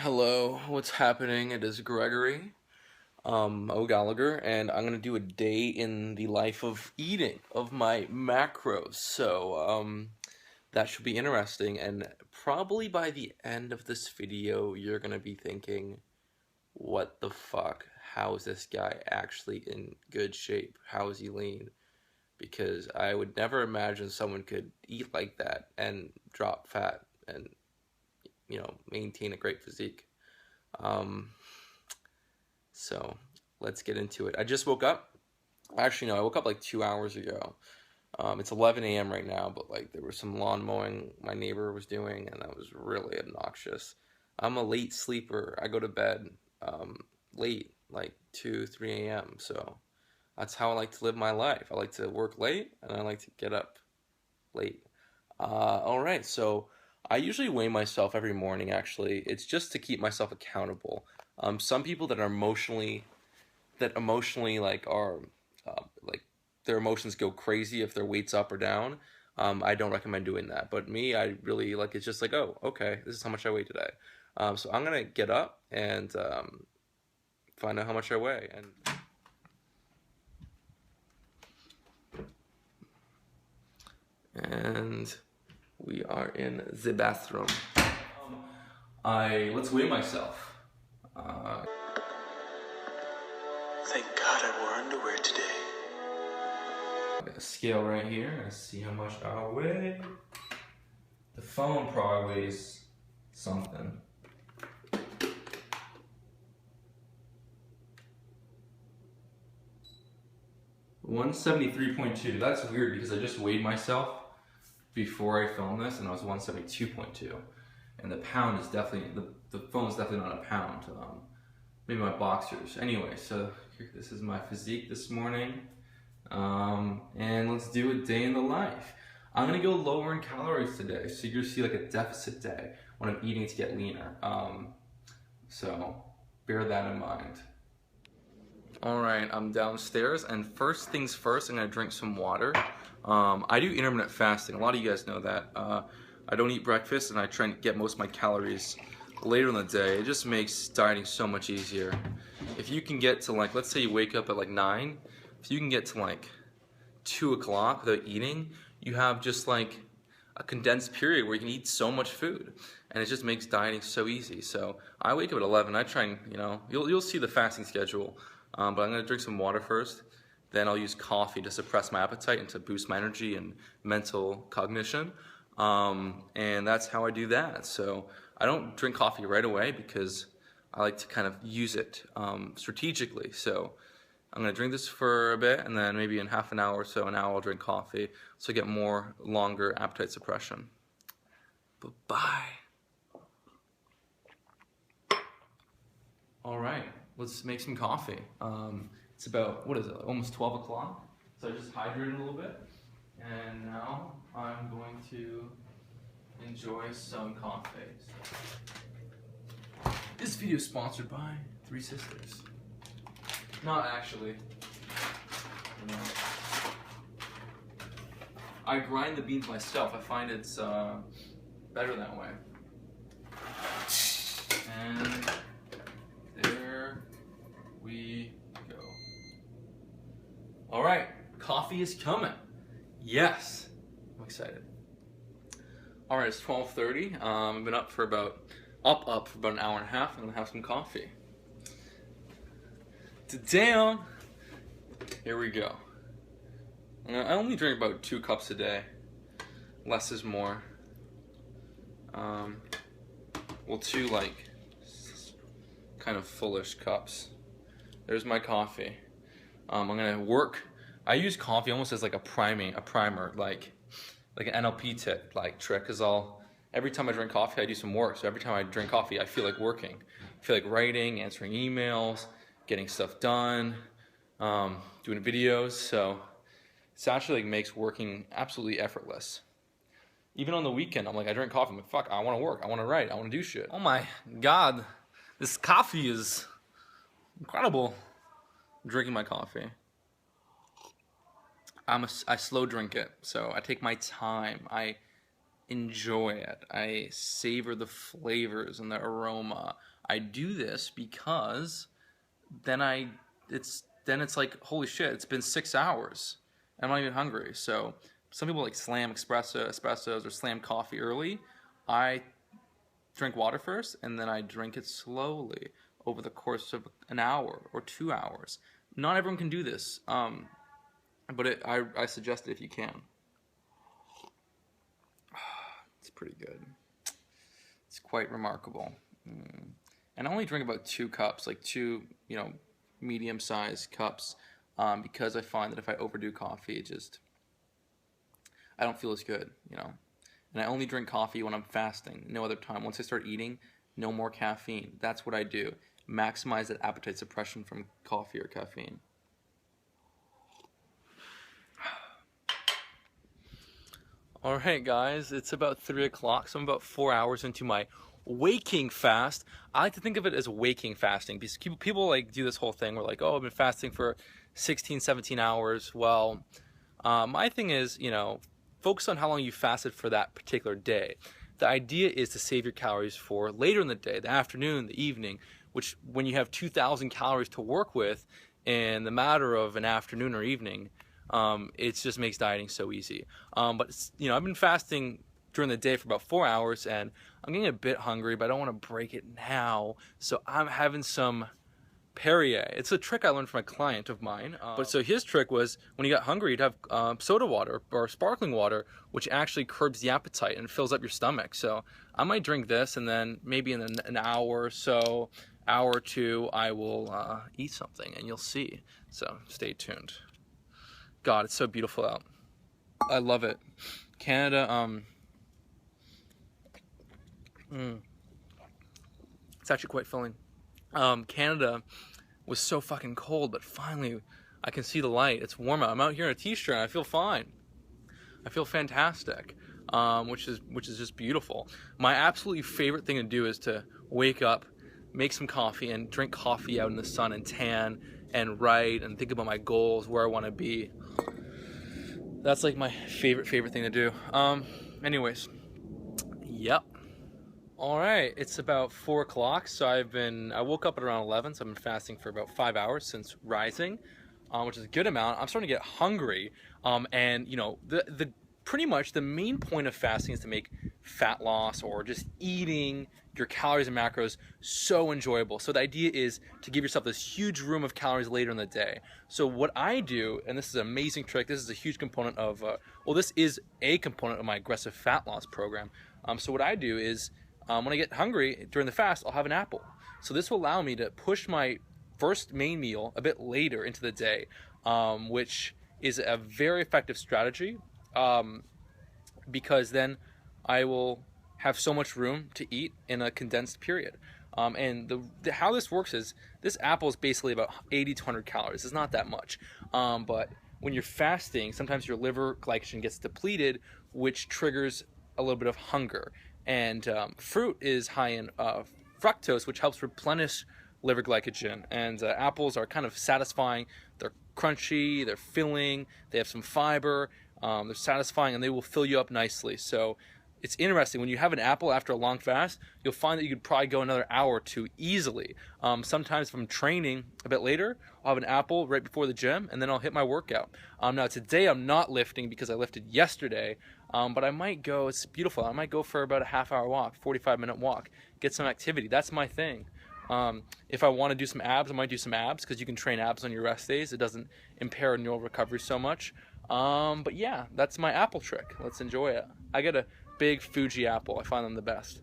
Hello, what's happening? It is Gregory O'Gallagher, and I'm gonna do a day in the life of eating of my macros. That should be interesting, and probably by the end of this video, you're gonna be thinking, what the fuck? How is this guy actually in good shape? How is he lean? Because I would never imagine someone could eat like that and drop fat and, maintain a great physique. Um, So let's get into it. I just woke up. Actually, no, I woke up like 2 hours ago. It's 11 a.m. right now, but like there was some lawn mowing my neighbor was doing, and that was really obnoxious. I'm a late sleeper. I go to bed late, like 2, 3 a.m. So that's how I like to live my life. I like to work late, and I like to get up late. All right, so I usually weigh myself every morning. Actually, it's just to keep myself accountable. Some people that emotionally like are like their emotions go crazy if their weight's up or down. I don't recommend doing that. But me, I really like it's just like, oh, okay, this is how much I weigh today. So I'm gonna get up and find out how much I weigh. And we are in the bathroom. Let's weigh myself. Thank God I wore underwear today. I got a scale right here. Let's see how much I weigh. The phone probably weighs something. $173.2. That's weird because I just weighed myself before I filmed this and I was 172.2. And the pound is definitely, the phone's definitely not a pound. Maybe my boxers. Anyway, so this is my physique this morning. And let's do a day in the life. I'm gonna go lower in calories today, so you're gonna see like a deficit day when I'm eating to get leaner. So bear that in mind. All right, I'm downstairs, and first things first, I'm gonna drink some water. I do intermittent fasting. A lot of you guys know that. I don't eat breakfast, and I try and get most of my calories later in the day. It just makes dieting so much easier. If you can get to like, let's say you wake up at like 9, if you can get to like 2 o'clock without eating, you have just like a condensed period where you can eat so much food, and it just makes dieting so easy. So I wake up at 11. I try and you'll see the fasting schedule, but I'm gonna drink some water first. Then I'll use coffee to suppress my appetite and to boost my energy and mental cognition. And that's how I do that. So I don't drink coffee right away because I like to kind of use it strategically. So I'm gonna drink this for a bit, and then maybe in half an hour or so, an hour, I'll drink coffee, so I get more longer appetite suppression. Bye-bye. All right, let's make some coffee. It's about, what is it, almost 12 o'clock? So I just hydrated a little bit, and now I'm going to enjoy some coffee. This video is sponsored by Three Sisters. Not actually. No. I grind the beans myself. I find it's better that way. And there we go. All right, coffee is coming. Yes, I'm excited. All right, it's 12:30. I've been up for about an hour and a half. I'm gonna have some coffee. Down. Here we go. I only drink about 2 cups a day. Less is more. Well, 2 like kind of fullish cups. There's my coffee. I'm gonna work. I use coffee almost as like a primer, like an NLP tip, like trick. Cause every time I drink coffee, I do some work. So every time I drink coffee, I feel like working. I feel like writing, answering emails, getting stuff done, doing videos. So it's actually like makes working absolutely effortless. Even on the weekend, I'm like, I drink coffee. I'm like, fuck, I want to work. I want to write. I want to do shit. Oh my God, this coffee is incredible. I'm drinking my coffee. I slow drink it, so I take my time. I enjoy it. I savor the flavors and the aroma. I do this because then it's like, holy shit, it's been 6 hours. I'm not even hungry. So some people like slam espressos or slam coffee early. I drink water first, and then I drink it slowly over the course of an hour or 2 hours. Not everyone can do this, but I suggest it if you can. It's pretty good. It's quite remarkable. And I only drink about 2 cups, like 2, medium-sized cups, because I find that if I overdo coffee, I don't feel as good, And I only drink coffee when I'm fasting, no other time. Once I start eating, no more caffeine. That's what I do. Maximize that appetite suppression from coffee or caffeine. All right, guys, it's about 3 o'clock, so I'm about 4 hours into my waking fast. I like to think of it as waking fasting, because people like do this whole thing where like, oh, I've been fasting for 16, 17 hours. Well, my thing is, focus on how long you fasted for that particular day. The idea is to save your calories for later in the day, the afternoon, the evening, which when you have 2,000 calories to work with in the matter of an afternoon or evening, it just makes dieting so easy. But I've been fasting during the day for about 4 hours, and I'm getting a bit hungry, but I don't want to break it now. So I'm having some Perrier. It's a trick I learned from a client of mine. But so his trick was when he got hungry, he'd have soda water or sparkling water, which actually curbs the appetite and fills up your stomach. So I might drink this, and then maybe in an hour or so, hour or two, I will eat something, and you'll see. So stay tuned. God, it's so beautiful out. I love it. Canada, it's actually quite filling. Canada was so fucking cold, but finally I can see the light. It's warm out. I'm out here in a t-shirt and I feel fine. I feel fantastic, which is just beautiful. My absolutely favorite thing to do is to wake up, make some coffee, and drink coffee out in the sun and tan and write and think about my goals, where I want to be. That's like my favorite thing to do. Anyways, yep. All right, it's about 4 o'clock, so I woke up at around 11, so I've been fasting for about 5 hours since rising, which is a good amount. I'm starting to get hungry, and the pretty much the main point of fasting is to make fat loss or just eating your calories and macros so enjoyable. So the idea is to give yourself this huge room of calories later in the day. So what I do, and this is an amazing trick, this is a huge component of, this is a component of my aggressive fat loss program. So what I do is, when I get hungry during the fast, I'll have an apple. So this will allow me to push my first main meal a bit later into the day, which is a very effective strategy, because then I will have so much room to eat in a condensed period. And how this works is, this apple is basically about 80 to 100 calories. It's not that much. But when you're fasting, sometimes your liver glycogen gets depleted, which triggers a little bit of hunger. And fruit is high in fructose, which helps replenish liver glycogen. And apples are kind of satisfying. They're crunchy, they're filling, they have some fiber, they're satisfying, and they will fill you up nicely. So it's interesting, when you have an apple after a long fast, you'll find that you could probably go another hour or two easily. Sometimes if I'm training a bit later, I'll have an apple right before the gym, and then I'll hit my workout. Now today I'm not lifting because I lifted yesterday, but I might go, it's beautiful, I might go for about a half-hour walk, 45-minute walk, get some activity. That's my thing. If I want to do some abs, I might do some abs, because you can train abs on your rest days. It doesn't impair neural recovery so much. But yeah, that's my apple trick. Let's enjoy it. I get a big Fuji apple. I find them the best.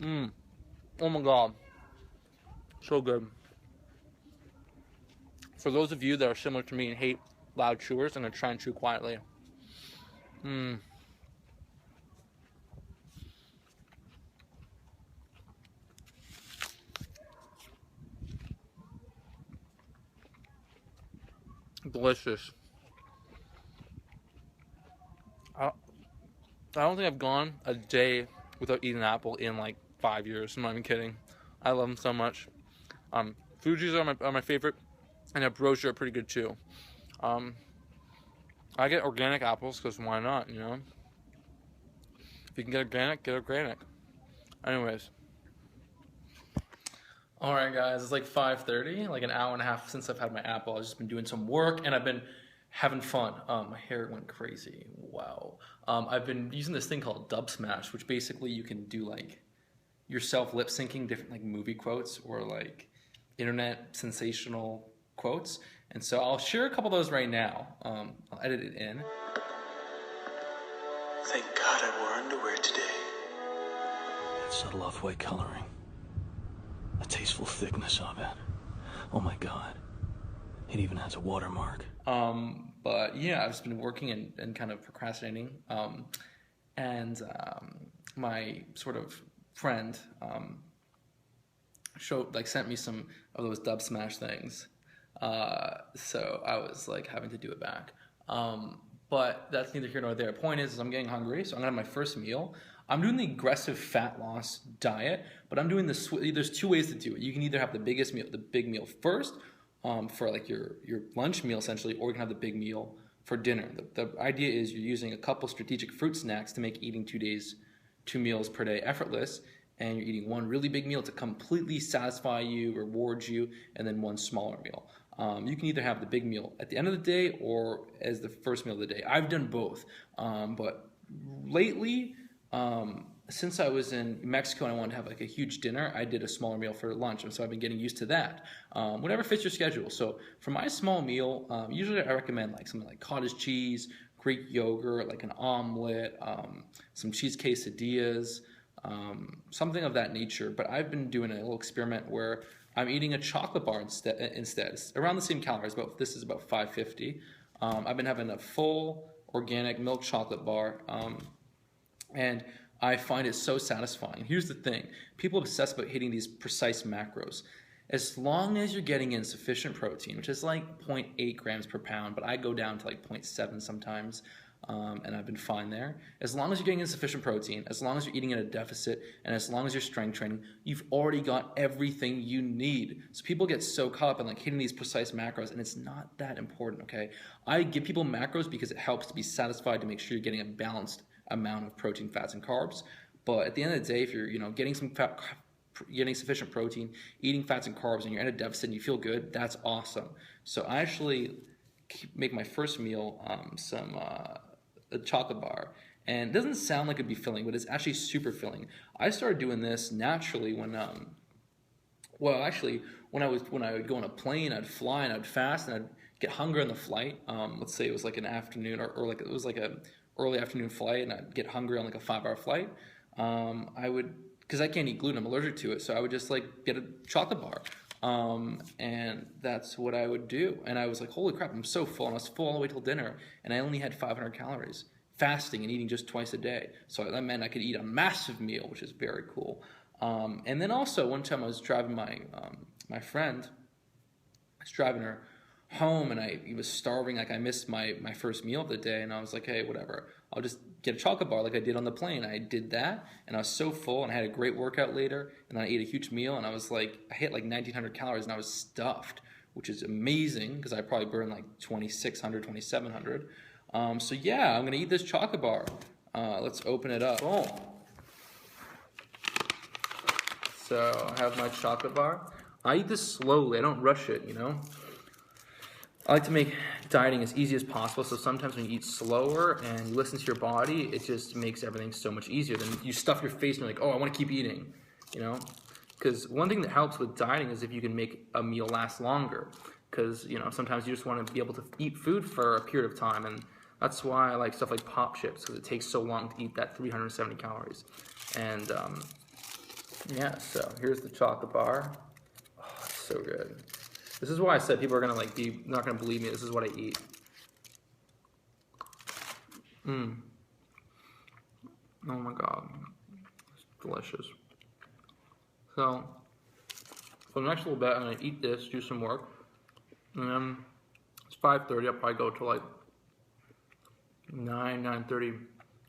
Oh my god. So good. For those of you that are similar to me and hate loud chewers, I'm going to try and chew quietly. Delicious. I don't think I've gone a day without eating an apple in like 5 years. I'm not even kidding. I love them so much. Fuji's are my favorite, and Ambrosia are pretty good too. I get organic apples because why not, you can get organic, get organic. Anyways. All right, guys, it's like 5:30, like an hour and a half since I've had my apple. I've just been doing some work and I've been having fun. My hair went crazy. Wow. I've been using this thing called Dub Smash, which basically you can do like yourself lip syncing different like movie quotes or like internet sensational quotes. And so I'll share a couple of those right now. I'll edit it in. Thank God I wore underwear today. That subtle off-white coloring. The tasteful thickness of it. Oh my God. It even has a watermark. But yeah, I've just been working and kind of procrastinating. My sort of friend sent me some of those Dub Smash things. So I was like having to do it back. But that's neither here nor there. Point is I'm getting hungry, so I'm gonna have my first meal. I'm doing the aggressive fat loss diet, but I'm doing this. There's two ways to do it. You can either have the big meal first, for like your lunch meal essentially, or you can have the big meal for dinner. The idea is you're using a couple strategic fruit snacks to make eating 2 meals per day effortless, and you're eating one really big meal to completely satisfy you, reward you, and then one smaller meal. You can either have the big meal at the end of the day or as the first meal of the day. I've done both, but lately, since I was in Mexico and I wanted to have like a huge dinner, I did a smaller meal for lunch, and so I've been getting used to that. Whatever fits your schedule. So for my small meal, usually I recommend like something like cottage cheese, Greek yogurt, like an omelet, some cheese quesadillas, something of that nature. But I've been doing a little experiment where I'm eating a chocolate bar instead. It's around the same calories, but this is about 550. I've been having a full organic milk chocolate bar, and I find it so satisfying. Here's the thing. People obsess about hitting these precise macros. As long as you're getting in sufficient protein, which is like 0.8 grams per pound, but I go down to like 0.7 sometimes, and I've been fine there. As long as you're getting in sufficient protein, as long as you're eating at a deficit, and as long as you're strength training, you've already got everything you need. So people get so caught up in like hitting these precise macros, and it's not that important, okay? I give people macros because it helps to be satisfied, to make sure you're getting a balanced amount of protein, fats, and carbs. But at the end of the day, if you're getting sufficient protein, eating fats and carbs, and you're at a deficit and you feel good, that's awesome. So I actually make my first meal a chocolate bar, and it doesn't sound like it'd be filling, but it's actually super filling. I started doing this naturally when when I would go on a plane, I'd fly and I'd fast and I'd get hungry on the flight. Let's say it was like an afternoon or like it was like a early afternoon flight, and I'd get hungry on like a 5-hour flight. I would, because I can't eat gluten, I'm allergic to it, so I would just like get a chocolate bar, and that's what I would do. And I was like, holy crap, I'm so full, and I was full all the way till dinner, and I only had 500 calories, fasting and eating just twice a day. So that meant I could eat a massive meal, which is very cool. And then also one time I was driving my friend, I was driving her home, and he was starving. Like I missed my first meal of the day, and I was like, hey, whatever, I'll just get a chocolate bar like I did on the plane. I did that, and I was so full, and I had a great workout later, and then I ate a huge meal, and I hit like 1,900 calories, and I was stuffed, which is amazing because I probably burned like 2,600, 2,700. So yeah, I'm gonna eat this chocolate bar. Let's open it up. Boom. So I have my chocolate bar. I eat this slowly. I don't rush it, I like to make dieting as easy as possible, so sometimes when you eat slower and you listen to your body, it just makes everything so much easier. Then you stuff your face and you're like, oh, I want to keep eating, Because one thing that helps with dieting is if you can make a meal last longer. Because, sometimes you just want to be able to eat food for a period of time, and that's why I like stuff like pop chips, because it takes so long to eat that 370 calories. And, yeah, so here's the chocolate bar. Oh, it's so good. This is why I said people are gonna be not gonna believe me. This is what I eat. Oh my god, it's delicious. So for the next little bit, I'm gonna eat this, do some work, and then it's 5:30. I'll probably go to like 9:30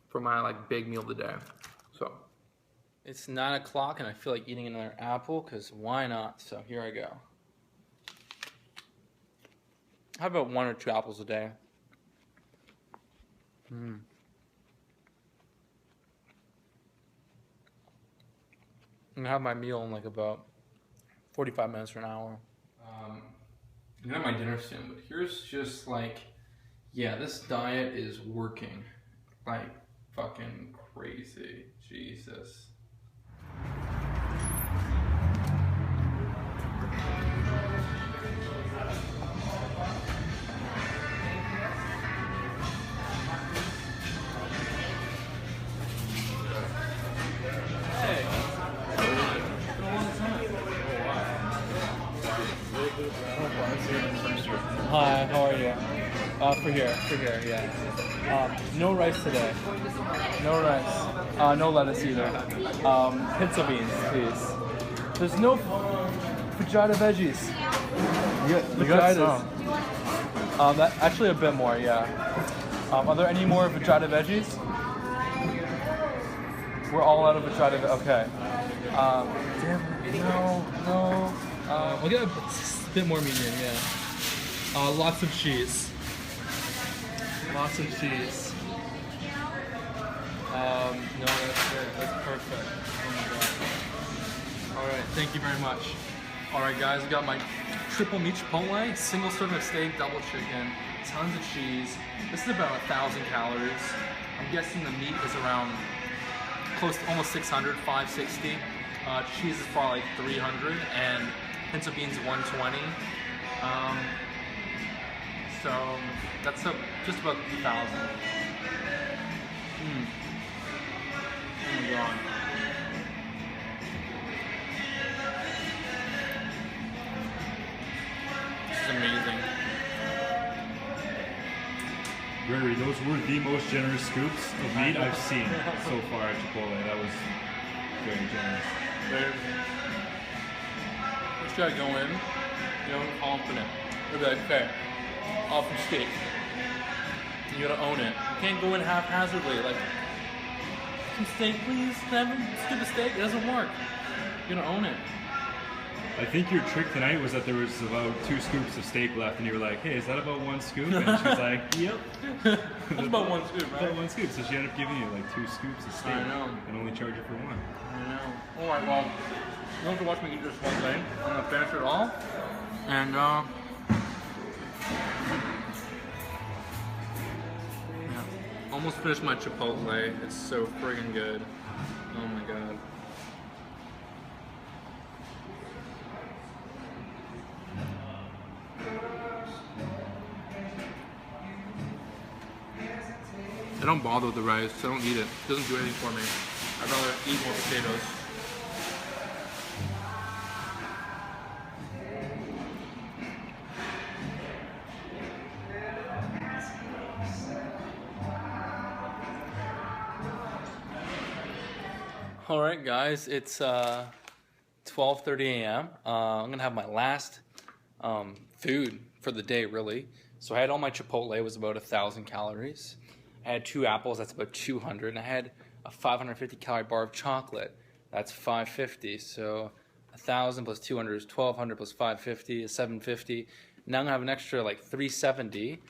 for my big meal of the day. So it's 9 o'clock, and I feel like eating another apple because why not? So here I go. I have about 1 or 2 apples a day. I'm gonna have my meal in like about 45 minutes or an hour. I'm gonna have my dinner soon, but here's just like, yeah, this diet is working like fucking crazy. Jesus. Hi, how are you? For here, yeah. No rice today. No rice. No lettuce either. Pizza beans, please. There's no vegeta veggies. You got some. That actually a bit more, yeah. Are there any more vegeta veggies? We're all out of vegeta. Okay. No. We'll get a bit more medium, yeah. Lots of cheese. Lots of cheese. No, that's good. That's perfect. Oh my god. Alright, thank you very much. Alright guys, I got my triple meat chipotle, single serving of steak, double chicken, tons of cheese. This is about 1,000 calories. I'm guessing the meat is around close to almost 600, 560. Cheese is probably like 300, and pinto beans 120. So that's just about 2,000. Oh my god. This is amazing. Gregory, those were the most generous scoops of meat I've seen so far at Chipotle. That was very generous. Just gotta go in, confident. You'll be like, okay, off from steak. You gotta own it. You can't go in haphazardly, like, some steak, please. Can I have a scoop of steak? It doesn't work. You gotta own it. I think your trick tonight was that there was about 2 scoops of steak left, and you were like, hey, is that about 1 scoop? And she's like, yep. That's about 1 scoop, right? About 1 scoop, so she ended up giving you like 2 scoops of steak. I know. And only charge you for 1. I know. Alright, well, you don't have to watch me eat this whole thing. I'm gonna finish it all. And, yeah. Almost finished my Chipotle. It's so friggin' good. Oh my god. I don't bother with the rice. I don't eat it. It doesn't do anything for me. I'd rather eat more potatoes. Alright guys, it's 12:30 a.m. I'm gonna have my last food for the day, really. So I had all my Chipotle, it was about 1,000 calories. I had 2 apples, that's about 200, and I had a 550 calorie bar of chocolate, that's 550. So 1,000 plus 200 is 1,200 plus 550 is 750. Now I'm gonna have an extra like 370.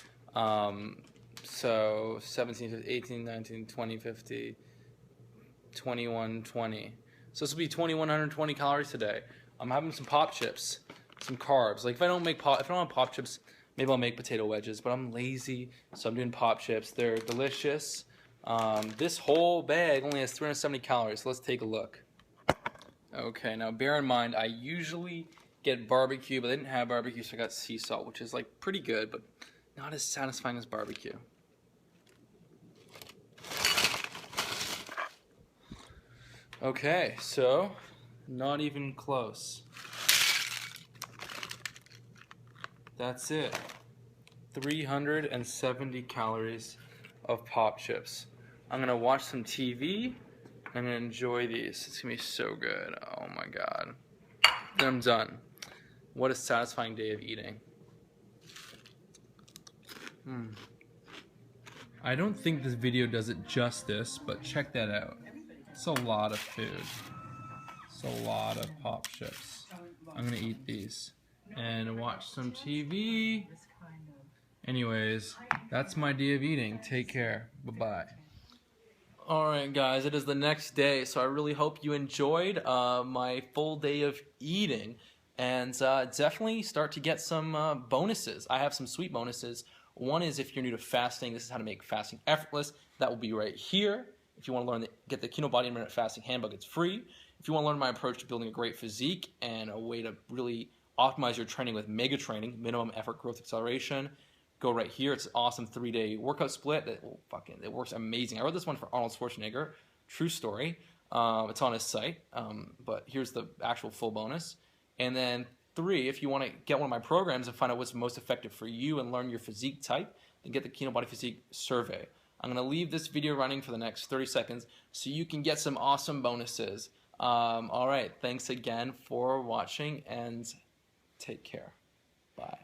So 17, 18, 19, 20, 50. 2120. So this will be 2,120 calories today. I'm having some pop chips, some carbs. Like if I don't have pop chips, maybe I'll make potato wedges. But I'm lazy, so I'm doing pop chips. They're delicious. This whole bag only has 370 calories. So let's take a look. Okay, now bear in mind I usually get barbecue, but I didn't have barbecue, so I got sea salt, which is like pretty good, but not as satisfying as barbecue. Okay, so not even close. That's it. 370 calories of pop chips. I'm gonna watch some TV. I'm gonna enjoy these. It's gonna be so good. Oh my god. Then I'm done. What a satisfying day of eating. I don't think this video does it justice, but check that out. It's a lot of food. It's a lot of pop chips. I'm gonna eat these and watch some TV. Anyways, that's my day of eating. Take care. Bye-bye. Alright guys, it is the next day, so I really hope you enjoyed my full day of eating, and definitely start to get some bonuses. I have some sweet bonuses. One is if you're new to fasting, this is how to make fasting effortless. That will be right here. If you want to learn, get the Kinobody Intermittent Fasting Handbook, it's free. If you want to learn my approach to building a great physique and a way to really optimize your training with mega training, minimum effort growth acceleration, go right here. It's an awesome 3-day workout split that it works amazing. I wrote this one for Arnold Schwarzenegger. True story. It's on his site, but here's the actual full bonus. And then 3, if you want to get one of my programs and find out what's most effective for you and learn your physique type, then get the Kinobody Physique Survey. I'm going to leave this video running for the next 30 seconds so you can get some awesome bonuses. All right, thanks again for watching, and take care. Bye.